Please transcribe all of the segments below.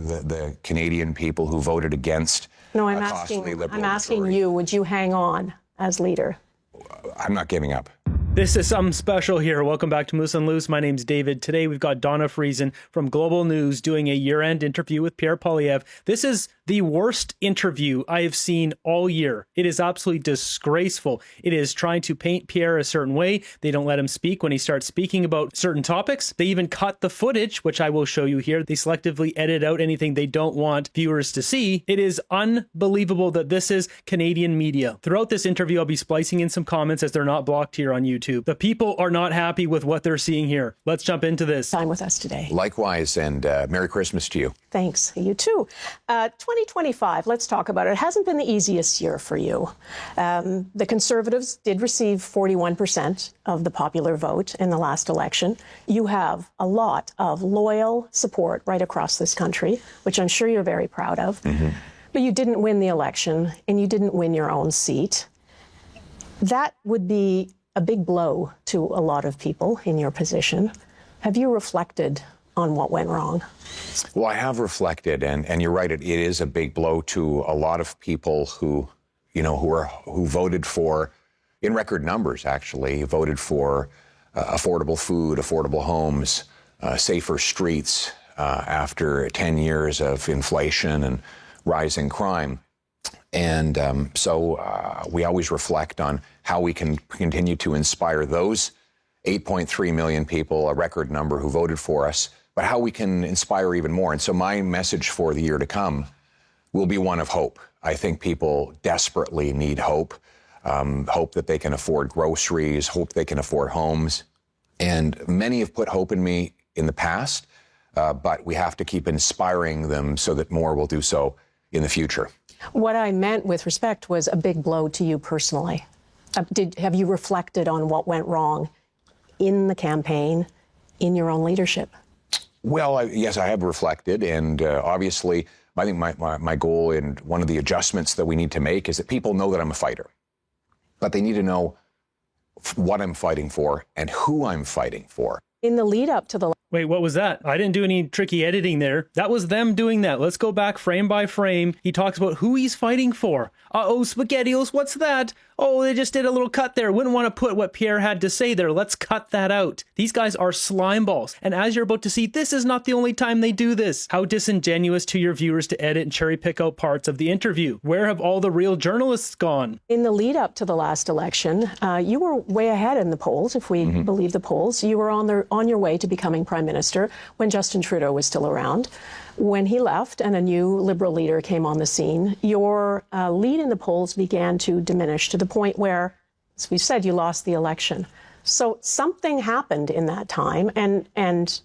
the Canadian people who voted against no, a costly Liberal I'm asking majority. you, would you hang on as leader? I'm not giving up. This is something special here. Welcome back to Moose and Loose. My name's David. Today we've got Donna Friesen from Global News doing a year-end interview with Pierre Poilievre. This is the worst interview I have seen all year. It is absolutely disgraceful. It is trying to paint Pierre a certain way. They don't let him speak when he starts speaking about certain topics. They even cut the footage, which I will show you here. They selectively edit out anything they don't want viewers to see. It is unbelievable that this is Canadian media. Throughout this interview, I'll be splicing in some comments as they're not blocked here on YouTube. The people are not happy with what they're seeing here. Let's jump into this. Time with us today. Likewise, and Merry Christmas to you. Thanks. You too. 2025, let's talk about it. It hasn't been the easiest year for you. The Conservatives did receive 41% of the popular vote in the last election. You have a lot of loyal support right across this country, which I'm sure you're very proud of. But you didn't win the election, and you didn't win your own seat. That would be a big blow to a lot of people in your position. Have you reflected on what went wrong? Well, I have reflected, and you're right. It is a big blow to a lot of people who voted for, in record numbers actually, voted for affordable food, affordable homes, safer streets after 10 years of inflation and rising crime. And so we always reflect on how we can continue to inspire those 8.3 million people, a record number, who voted for us, but how we can inspire even more. And so my message for the year to come will be one of hope. I think people desperately need hope, hope that they can afford groceries, hope they can afford homes. And many have put hope in me in the past, but we have to keep inspiring them so that more will do so in the future. What I meant with respect was a big blow to you personally. Have you reflected on what went wrong in the campaign, in your own leadership? Well, yes, I have reflected, and obviously, I think my goal and one of the adjustments that we need to make is that people know that I'm a fighter, but they need to know what I'm fighting for and who I'm fighting for. In the lead up to the... Wait, what was that? I didn't do any tricky editing there. That was them doing that. Let's go back frame by frame. He talks about who he's fighting for. Uh-oh, SpaghettiOs, what's that? Oh, they just did a little cut there. Wouldn't want to put what Pierre had to say there. Let's cut that out. These guys are slime balls. And as you're about to see, this is not the only time they do this. How disingenuous to your viewers to edit and cherry pick out parts of the interview. Where have all the real journalists gone? In the lead up to the last election, you were way ahead in the polls, if we believe the polls. You were on your way to becoming Prime Minister when Justin Trudeau was still around. When he left and a new Liberal leader came on the scene, your lead in the polls began to diminish to the point where, as we've said, you lost the election. So something happened in that time, and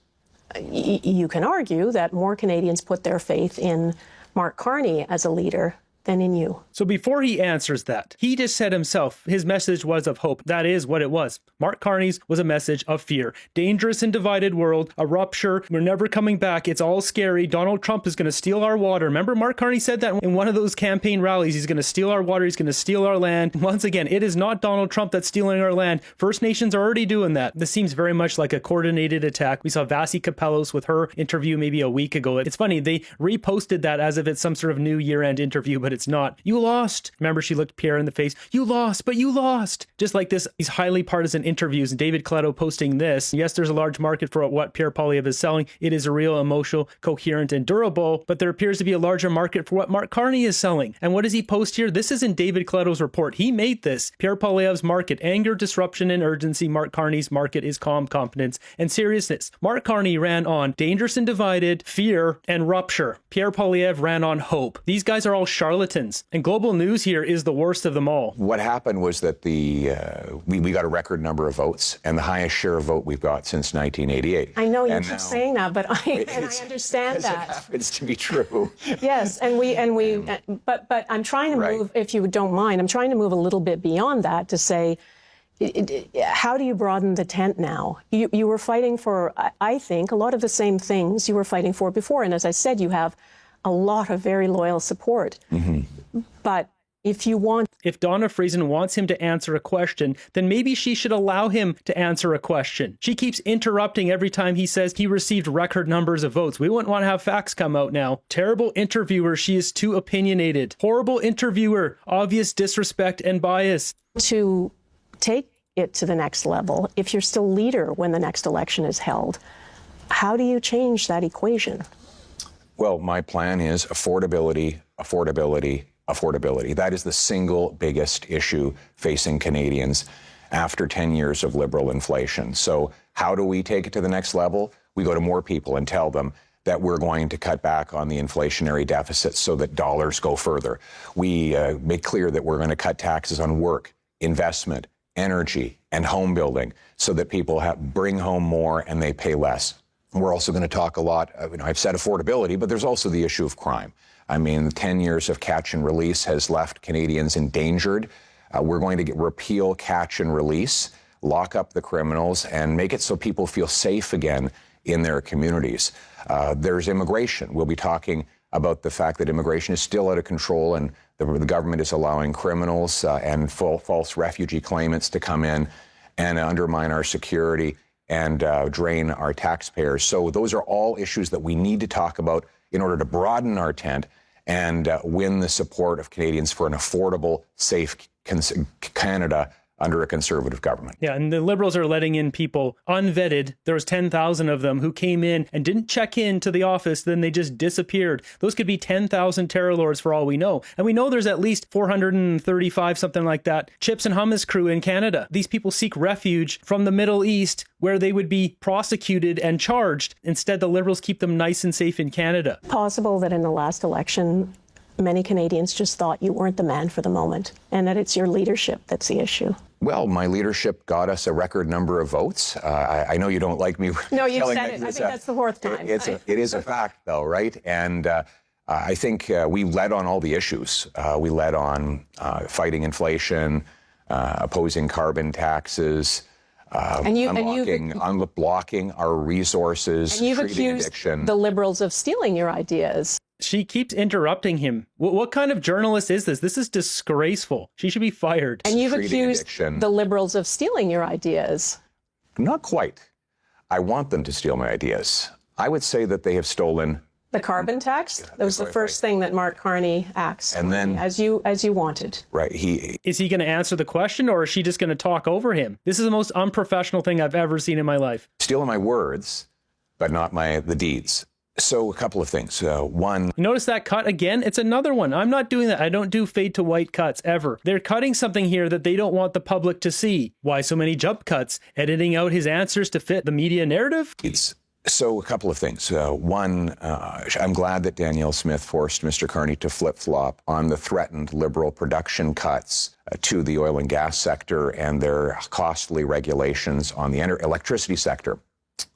you can argue that more Canadians put their faith in Mark Carney as a leader than in you. So before he answers that, he just said himself, his message was of hope. That is what it was. Mark Carney's was a message of fear. Dangerous and divided world, a rupture, we're never coming back, it's all scary, Donald Trump is going to steal our water. Remember, Mark Carney said that in one of those campaign rallies, he's going to steal our water, he's going to steal our land. Once again, it is not Donald Trump that's stealing our land. First Nations are already doing that. This seems very much like a coordinated attack. We saw Vasi Kapelos with her interview maybe a week ago. It's funny, they reposted that as if it's some sort of new year-end interview, but it's not. You lost. Remember, she looked Pierre in the face. You lost, but you lost. Just like this, these highly partisan interviews. David Coletto posting this. Yes, there's a large market for what Pierre Poilievre is selling. It is a real, emotional, coherent, and durable, but there appears to be a larger market for what Mark Carney is selling. And what does he post here? This is in David Coletto's report. He made this. Pierre Poilievre's market, anger, disruption, and urgency. Mark Carney's market is calm, confidence, and seriousness. Mark Carney ran on dangerous and divided, fear, and rupture. Pierre Poilievre ran on hope. These guys are all charlatans. And Global News here is the worst of them all. What happened was that we got a record number of votes, and the highest share of vote we've got since 1988. I know you keep saying that, but I understand that. It happens to be true. Yes, but I'm trying to move, if you don't mind, I'm trying to move a little bit beyond that to say, how do you broaden the tent now? You were fighting for, I think, a lot of the same things you were fighting for before. And as I said, you have a lot of very loyal support. But If you want, If Donna Friesen wants him to answer a question, then maybe she should allow him to answer a question. She keeps interrupting every time he says he received record numbers of votes. We wouldn't want to have facts come out now. Terrible interviewer. She is too opinionated. Horrible interviewer. Obvious disrespect and bias. to take it to the next level, if you're still leader when the next election is held, how do you change that equation? Well, my plan is affordability, affordability, affordability. That is the single biggest issue facing Canadians after 10 years of Liberal inflation. So how do we take it to the next level? We go to more people and tell them that we're going to cut back on the inflationary deficit so that dollars go further. We make clear that we're going to cut taxes on work, investment, energy, and home building so that people bring home more and they pay less. We're also going to talk a lot, I've said affordability, but there's also the issue of crime. I mean, 10 years of catch and release has left Canadians endangered. We're going to repeal catch and release, lock up the criminals, and make it so people feel safe again in their communities. There's immigration. We'll be talking about the fact that immigration is still out of control and the government is allowing criminals and false refugee claimants to come in and undermine our security and drain our taxpayers. So those are all issues that we need to talk about in order to broaden our tent and win the support of Canadians for an affordable, safe Canada under a Conservative government. Yeah, and the Liberals are letting in people unvetted. There was 10,000 of them who came in and didn't check in to the office, then they just disappeared. Those could be 10,000 terror lords for all we know. And we know there's at least 435, something like that, chips and hummus crew in Canada. These people seek refuge from the Middle East where they would be prosecuted and charged. Instead, the Liberals keep them nice and safe in Canada. Possible that in the last election, many Canadians just thought you weren't the man for the moment and that it's your leadership that's the issue. Well, my leadership got us a record number of votes. I know you don't like me. No, you telling said it. I think that's the fourth time. It is a fact, though, right? And I think we led on all the issues. We led on fighting inflation, opposing carbon taxes, unblocking our resources, and you've treating accused addiction. the Liberals of stealing your ideas. She keeps interrupting him. What kind of journalist is this? This is disgraceful. She should be fired. And you've Treating accused addiction. the Liberals of stealing your ideas. Not quite. I want them to steal my ideas. I would say that they have stolen. The carbon tax? That was the first thing that Mark Carney asked. And then, as you wanted. Right. Is he going to answer the question or is she just going to talk over him? This is the most unprofessional thing I've ever seen in my life. Stealing my words, but not the deeds. So a couple of things. One, you notice that cut again? It's another one. I'm not doing that. I don't do fade to white cuts ever. They're cutting something here that they don't want the public to see. Why so many jump cuts? Editing out his answers to fit the media narrative? So a couple of things. One, I'm glad that Danielle Smith forced Mr. Carney to flip-flop on the threatened Liberal production cuts to the oil and gas sector and their costly regulations on the electricity sector.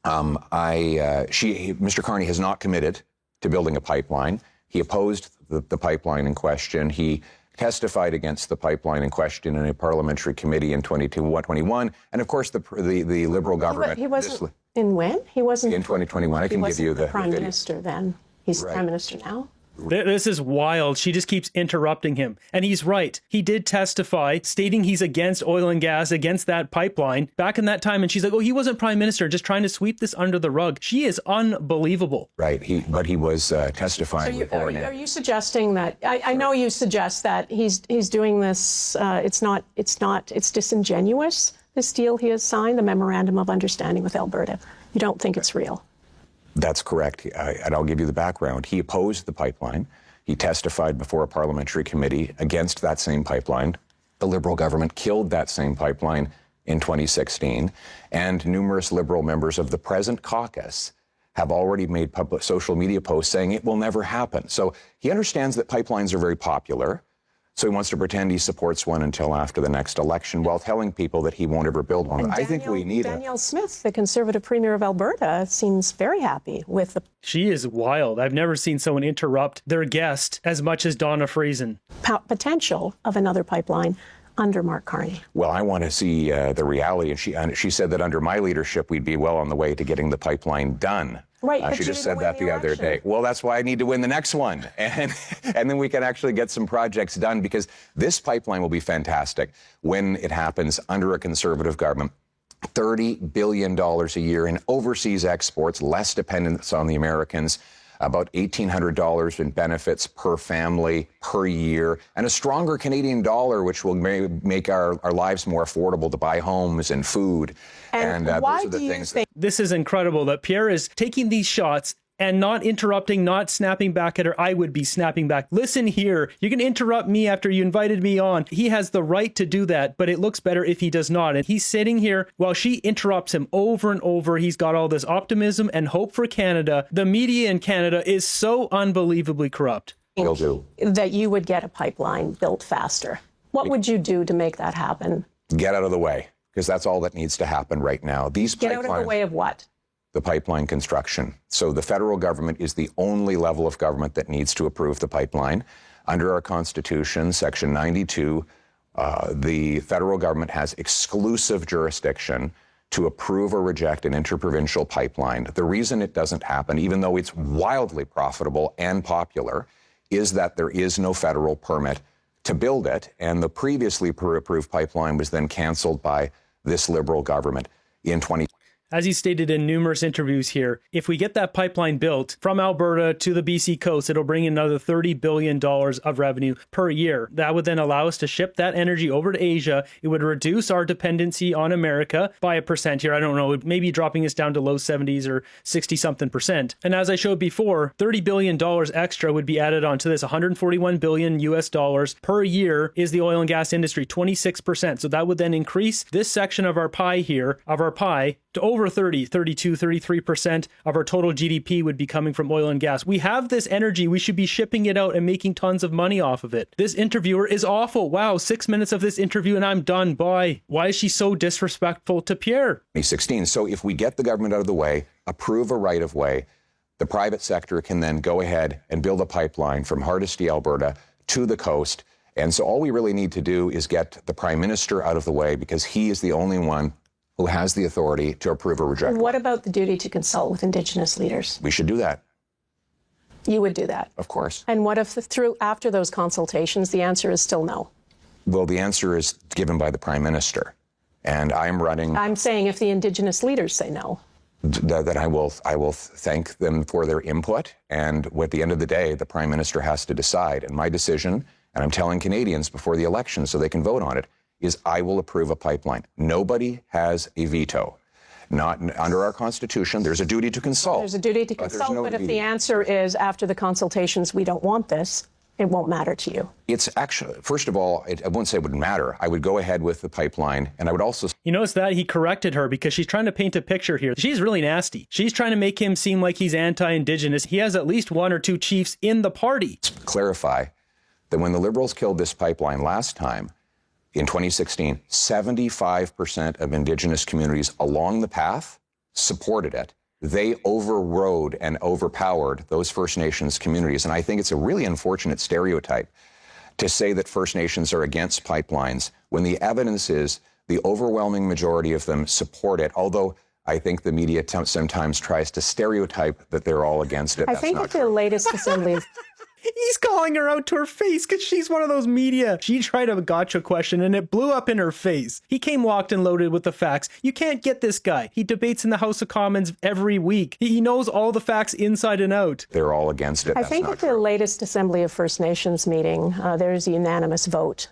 Mr. Carney has not committed to building a pipeline. He opposed the pipeline in question. He testified against the pipeline in question in a parliamentary committee in 2021. And of course, the Liberal government. He wasn't in when? He wasn't in 2021. I can give you the prime video. minister then. He's prime minister now. This is wild. She just keeps interrupting him. And he's right. He did testify, stating he's against oil and gas, against that pipeline back in that time. And she's like, oh, he wasn't prime minister, just trying to sweep this under the rug. She is unbelievable. Right. But he was testifying before. Are you suggesting that, I know you suggest that he's doing this, it's disingenuous, this deal he has signed, the Memorandum of Understanding with Alberta. You don't think it's real? That's correct. And I'll give you the background. He opposed the pipeline. He testified before a parliamentary committee against that same pipeline. The Liberal government killed that same pipeline in 2016. And numerous Liberal members of the present caucus have already made public social media posts saying it will never happen. So he understands that pipelines are very popular. So he wants to pretend he supports one until after the next election while telling people that he won't ever build one. I think we need Danielle Smith, the Conservative Premier of Alberta, seems very happy with the... She is wild. I've never seen someone interrupt their guest as much as Donna Friesen. Potential of another pipeline under Mark Carney? Well, I want to see the reality. And she said that under my leadership, we'd be well on the way to getting the pipeline done. Right, but she you just didn't said that win the the other election. day. Well, that's why I need to win the next one. And then we can actually get some projects done, because this pipeline will be fantastic when it happens under a conservative government. $30 billion a year in overseas exports, less dependence on the Americans, about $1,800 in benefits per family per year, and a stronger Canadian dollar, which will make our lives more affordable to buy homes and food. And why those are the do you things think This is incredible that Pierre is taking these shots and not interrupting, not snapping back at her. I would be snapping back. Listen here, you can interrupt me after you invited me on. He has the right to do that, but it looks better if he does not. And he's sitting here while she interrupts him over and over. He's got all this optimism and hope for Canada. The media in Canada is so unbelievably corrupt. will do. that you would get a pipeline built faster? What would you do to make that happen? Get out of the way, because that's all that needs to happen right now. These Get out of the way of what? The pipeline construction. So the federal government is the only level of government that needs to approve the pipeline. Under our Constitution, Section 92, the federal government has exclusive jurisdiction to approve or reject an interprovincial pipeline. The reason it doesn't happen, even though it's wildly profitable and popular, is that there is no federal permit to build it. And the previously approved pipeline was then canceled by this Liberal government in 2020. As he stated in numerous interviews here, if we get that pipeline built from Alberta to the BC coast, it'll bring in another $30 billion of revenue per year. That would then allow us to ship that energy over to Asia. It would reduce our dependency on America by 1% here. I don't know, maybe dropping us down to low 70s or 60 something percent. And as I showed before, $30 billion extra would be added onto this. 141 billion US dollars per year is the oil and gas industry, 26%. So that would then increase this section of our pie here, to over 30, 32, 33% of our total GDP would be coming from oil and gas. We have this energy. We should be shipping it out and making tons of money off of it. This interviewer is awful. Wow, 6 minutes of this interview and I'm done. Bye. Why is she so disrespectful to Pierre? 2016. So if we get the government out of the way, approve a right of way, the private sector can then go ahead and build a pipeline from Hardisty, Alberta to the coast. And so all we really need to do is get the Prime Minister out of the way, because he is the only one who has the authority to approve or reject. What about the duty to consult with Indigenous leaders? We should do that, You would do that. of course. And what if after those consultations, the answer is still no? Well, the answer is given by the Prime Minister. And I'm saying if the Indigenous leaders say no. That I will thank them for their input. And at the end of the day, the Prime Minister has to decide. And my decision, and I'm telling Canadians before the election so they can vote on it, is I will approve a pipeline. Nobody has a veto. Not under our Constitution. There's a duty to consult. There's a duty to consult, no but if veto. the answer is after the consultations, we don't want this, it won't matter to you. It's actually, first of all, I wouldn't say it wouldn't matter. I would go ahead with the pipeline, and I would also... You notice that he corrected her because she's trying to paint a picture here. She's really nasty. She's trying to make him seem like he's anti-Indigenous. He has at least one or two chiefs in the party. clarify that when the Liberals killed this pipeline last time, in 2016, 75% of Indigenous communities along the path supported it. They overrode and overpowered those First Nations communities. And I think it's a really unfortunate stereotype to say that First Nations are against pipelines when the evidence is the overwhelming majority of them support it, although I think the media sometimes tries to stereotype that they're all against it. I That's think not at the true. latest assembly of He's calling her out to her face because she's one of those media. She tried a gotcha question and it blew up in her face. He came locked and loaded with the facts. You can't get this guy. He debates in the House of Commons every week. He knows all the facts inside and out. They're all against it. I That's think not at the true. latest Assembly of First Nations meeting, there's a unanimous vote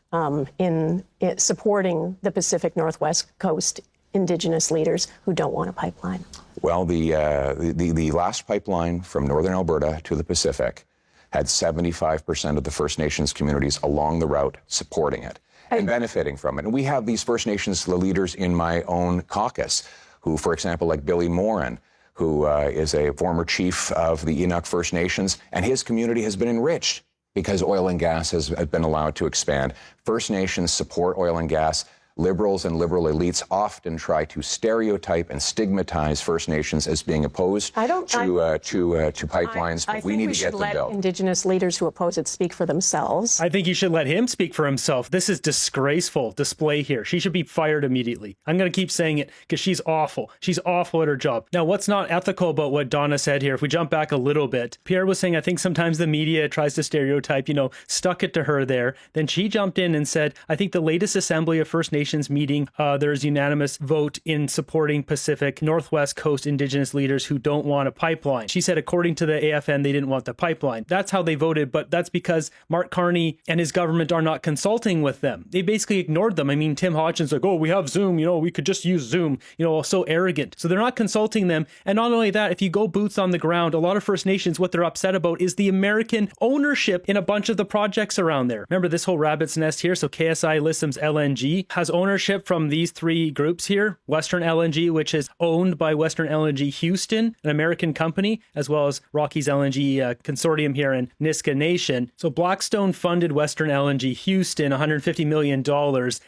in supporting the Pacific Northwest Coast Indigenous leaders who don't want a pipeline. Well, the last pipeline from northern Alberta to the Pacific had 75% of the First Nations communities along the route supporting it and benefiting from it. And we have these First Nations leaders in my own caucus who, for example, like Billy Morin, who is a former chief of the Inuk First Nations, and his community has been enriched because oil and gas has been allowed to expand. First Nations support oil and gas. liberals and liberal elites often try to stereotype and stigmatize First Nations as being opposed to pipelines, but we need to get them built. I think we should let Indigenous leaders who oppose it speak for themselves. I think you should let him speak for himself. This is disgraceful display here. She should be fired immediately. I'm going to keep saying it because she's awful. She's awful at her job. Now, what's not ethical about what Donna said here, if we jump back a little bit, Pierre was saying, I think sometimes the media tries to stereotype, stuck it to her there. Then she jumped in and said, I think the latest Assembly of First Nations meeting, there's unanimous vote in supporting Pacific Northwest Coast Indigenous leaders who don't want a pipeline. She said, according to the AFN, they didn't want the pipeline. That's how they voted, but that's because Mark Carney and his government are not consulting with them. They basically ignored them. I mean, Tim Hodgson's like, oh, we have Zoom, we could just use Zoom, so arrogant. So they're not consulting them. And not only that, if you go boots on the ground, a lot of First Nations, what they're upset about is the American ownership in a bunch of the projects around there. Remember this whole rabbit's nest here? So KSI Lissom's LNG has ownership from these three groups here. Western LNG, which is owned by Western LNG Houston, an American company, as well as Rockies LNG Consortium here in Nisga'a Nation. So Blackstone funded Western LNG Houston $150 million,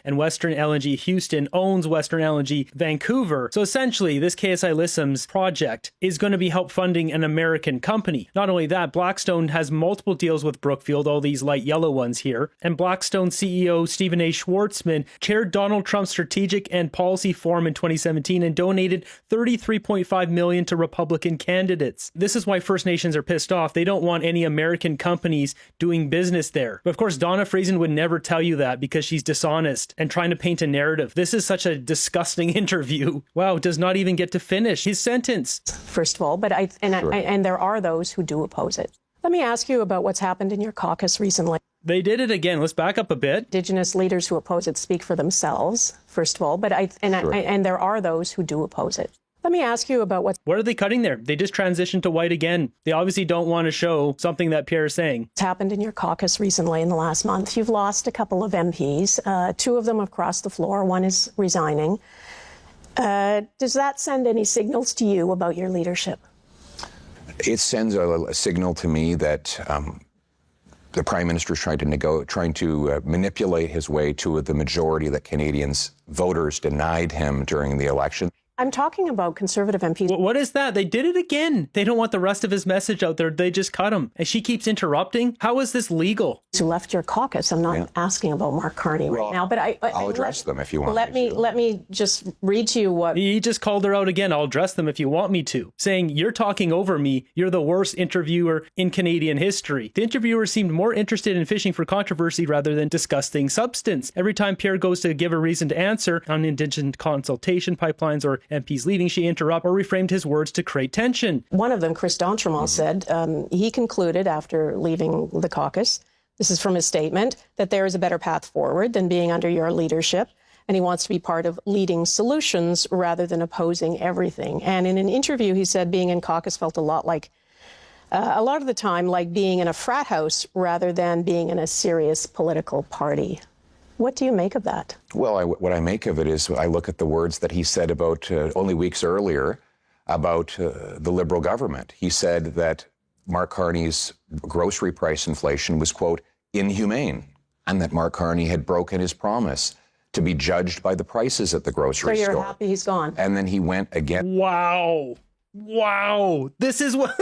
and Western LNG Houston owns Western LNG Vancouver. So essentially, this KSI Lissom's project is going to be help funding an American company. Not only that, Blackstone has multiple deals with Brookfield, all these light yellow ones here, and Blackstone CEO Stephen A. Schwartzman chaired Donald Trump's Strategic and Policy Forum in 2017 and donated $33.5 million to Republican candidates. This is why First Nations are pissed off. They don't want any American companies doing business there. But of course, Donna Friesen would never tell you that because she's dishonest and trying to paint a narrative. This is such a disgusting interview. Wow, does not even get to finish his sentence. First of all, but and there are those who do oppose it. Let me ask you about what's happened in your caucus recently. They did it again. Let's back up a bit. Indigenous leaders who oppose it speak for themselves, first of all, but and there are those who do oppose it. Let me ask you about what are they cutting there? They just transitioned to white again. They obviously don't want to show something that Pierre is saying. What's happened in your caucus recently in the last month. You've lost a couple of MPs. Two of them have crossed the floor. One is resigning. Does that send any signals to you about your leadership? It sends a signal to me that the Prime Minister is trying to manipulate his way to the majority that Canadians voters denied him during the election. I'm talking about Conservative MPs. What is that? They did it again. They don't want the rest of his message out there. They just cut him. And she keeps interrupting. How is this legal? Who left your caucus? I'm not asking about Mark Carney right now, but I'll address them if you want. Let me just read to you what he just called her out again. I'll address them if you want me to, saying you're talking over me. You're the worst interviewer in Canadian history. The interviewer seemed more interested in fishing for controversy rather than discussing substance. Every time Pierre goes to give a reason to answer on Indigenous consultation pipelines or MPs leaving, she interrupted or reframed his words to create tension. One of them, Chris D'Entremont, said he concluded after leaving the caucus, this is from his statement, that there is a better path forward than being under your leadership, and he wants to be part of leading solutions rather than opposing everything. And in an interview, he said being in caucus felt a lot of the time like being in a frat house rather than being in a serious political party. What do you make of that? Well, what I make of it is I look at the words that he said about only weeks earlier about the Liberal government. He said that Mark Carney's grocery price inflation was, quote, inhumane, and that Mark Carney had broken his promise to be judged by the prices at the grocery store. So you're happy he's gone? And then he went again. Wow. This is what...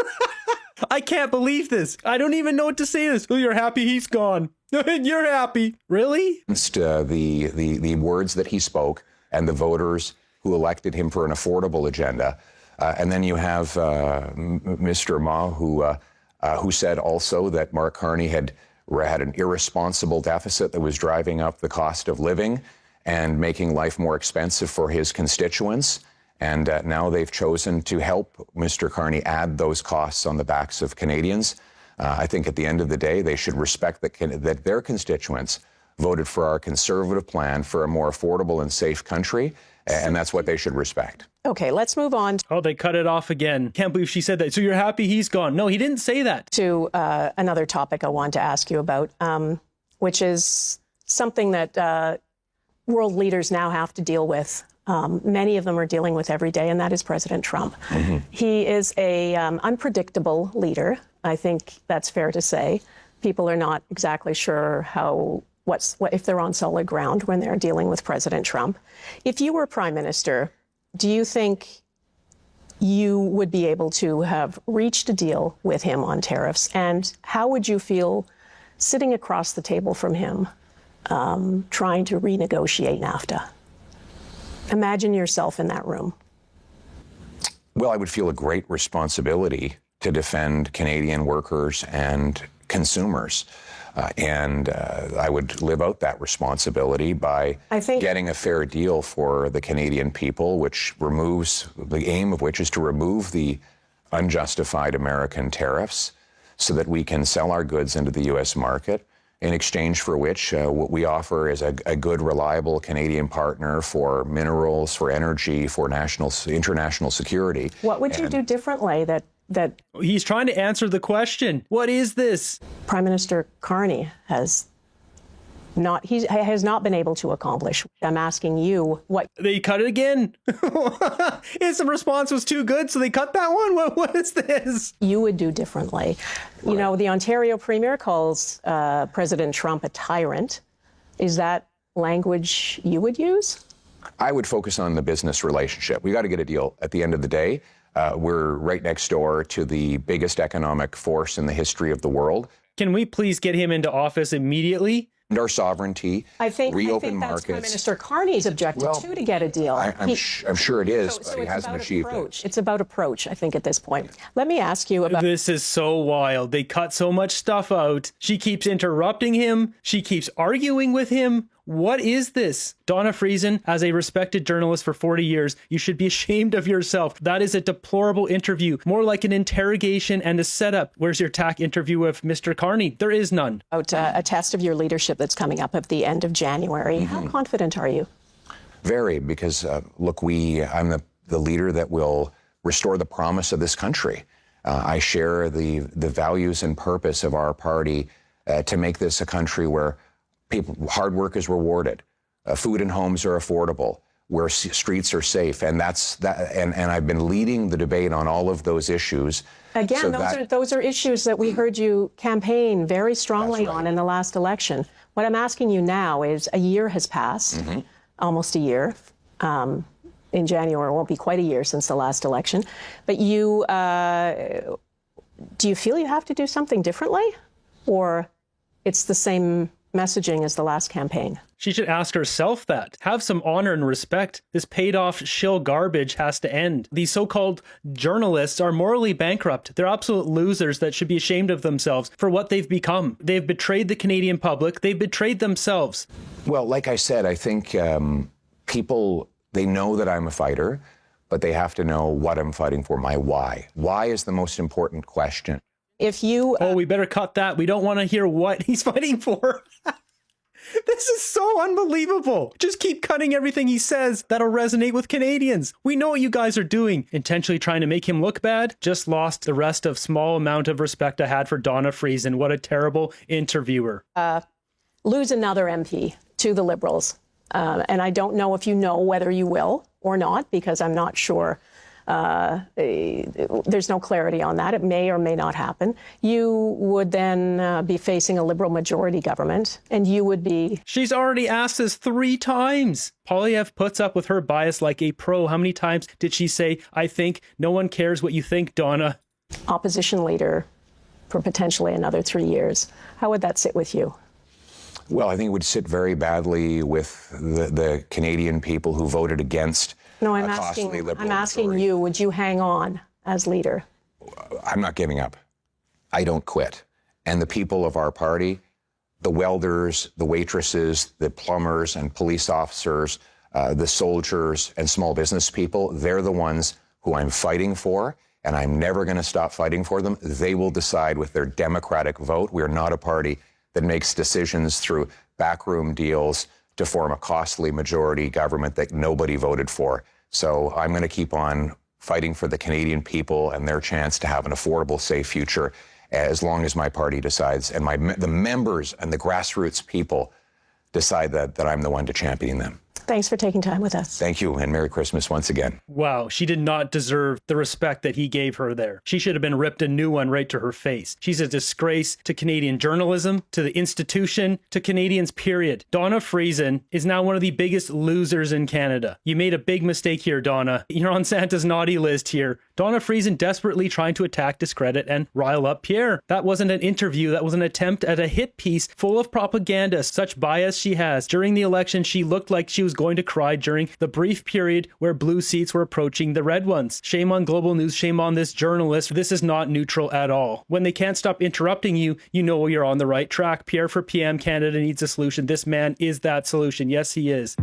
I can't believe this. I don't even know what to say to this. Oh, you're happy he's gone. You're happy. Really? The words that he spoke and the voters who elected him for an affordable agenda. And then you have Mr. Ma, who said also that Mark Carney had an irresponsible deficit that was driving up the cost of living and making life more expensive for his constituents. And now they've chosen to help Mr. Carney add those costs on the backs of Canadians. I think at the end of the day, they should respect that their constituents voted for our Conservative plan for a more affordable and safe country, and that's what they should respect. Okay, let's move on. Oh, they cut it off again. Can't believe she said that. So you're happy he's gone. No, he didn't say that. To another topic I want to ask you about, which is something that world leaders now have to deal with. Many of them are dealing with every day, and that is President Trump. Mm-hmm. He is a unpredictable leader. I think that's fair to say. People are not exactly sure how what if they're on solid ground when they're dealing with President Trump. If you were Prime Minister, do you think you would be able to have reached a deal with him on tariffs? And how would you feel sitting across the table from him, trying to renegotiate NAFTA? Imagine yourself in that room. Well, I would feel a great responsibility to defend Canadian workers and consumers. I would live out that responsibility by getting a fair deal for the Canadian people, the aim of which is to remove the unjustified American tariffs so that we can sell our goods into the U.S. market, in exchange for which what we offer is a good, reliable Canadian partner for minerals, for energy, for international security. What would you do differently that He's trying to answer the question. What is this? Prime Minister Carney has not been able to accomplish? I'm asking you what... They cut it again. His response was too good, so they cut that one? What is this? You would do differently. Right. You know, the Ontario Premier calls President Trump a tyrant. Is that language you would use? I would focus on the business relationship. We got to get a deal at the end of the day. We're right next door to the biggest economic force in the history of the world. Can we please get him into office immediately? And our sovereignty, reopen markets. That's Prime Minister Carney's objective, too, to get a deal. I'm sure it is, but he hasn't achieved it. It's about approach, I think, at this point. Let me ask you about... This is so wild. They cut so much stuff out. She keeps interrupting him. She keeps arguing with him. What is this? Donna Friesen, as a respected journalist for 40 years, you should be ashamed of yourself. That is a deplorable interview, more like an interrogation and a setup. Where's your TAC interview with Mr. Carney? There is none. About a test of your leadership that's coming up at the end of January. Mm-hmm. How confident are you? Very, because look, I'm the leader that will restore the promise of this country. I share the values and purpose of our party to make this a country where hard work is rewarded, food and homes are affordable, where streets are safe, and and I've been leading the debate on all of those issues. Again, those are issues that we heard you campaign very strongly on in the last election. What I'm asking you now is, a year has passed, mm-hmm. almost a year. In January, it won't be quite a year since the last election. But do you feel you have to do something differently, or it's the same messaging as the last campaign? She should ask herself that. Have some honor and respect. This paid-off shill garbage has to end. These so-called journalists are morally bankrupt. They're absolute losers that should be ashamed of themselves for what they've become. They've betrayed the Canadian public. They've betrayed themselves. Well, like I said, I think people, they know that I'm a fighter, but they have to know what I'm fighting for, my why. Why is the most important question. If you... Oh, we better cut that. We don't want to hear what he's fighting for. This is so unbelievable. Just keep cutting everything he says. That'll resonate with Canadians. We know what you guys are doing. Intentionally trying to make him look bad. Just lost the rest of small amount of respect I had for Donna Friesen. What a terrible interviewer. Lose another MP to the Liberals. And I don't know if you know whether you will or not, because I'm not sure. There's no clarity on that. It may or may not happen. You would then be facing a Liberal majority government, and you would be... She's already asked this 3 times. Poilievre puts up with her bias like a pro. How many times did she say, I think? No one cares what you think, Donna. Opposition leader for potentially another 3 years. How would that sit with you? Well, I think it would sit very badly with the Canadian people who voted against... No, I'm asking you, would you hang on as leader? I'm not giving up. I don't quit. And the people of our party, the welders, the waitresses, the plumbers and police officers, the soldiers and small business people, they're the ones who I'm fighting for, and I'm never going to stop fighting for them. They will decide with their democratic vote. We are not a party that makes decisions through backroom deals to form a costly majority government that nobody voted for. So I'm going to keep on fighting for the Canadian people and their chance to have an affordable, safe future as long as my party decides and the members and the grassroots people decide that I'm the one to champion them. Thanks for taking time with us. Thank you, and Merry Christmas once again. Wow, she did not deserve the respect that he gave her there. She should have been ripped a new one right to her face. She's a disgrace to Canadian journalism, to the institution, to Canadians, period. Donna Friesen is now one of the biggest losers in Canada. You made a big mistake here, Donna. You're on Santa's naughty list here. Donna Friesen desperately trying to attack, discredit, and rile up Pierre. That wasn't an interview. That was an attempt at a hit piece full of propaganda. Such bias she has. During the election, she looked like she was going to cry during the brief period where blue seats were approaching the red ones. Shame on Global News. Shame on this journalist. This is not neutral at all. When they can't stop interrupting you, you know you're on the right track. Pierre for PM Canada needs a solution. This man is that solution. Yes, he is.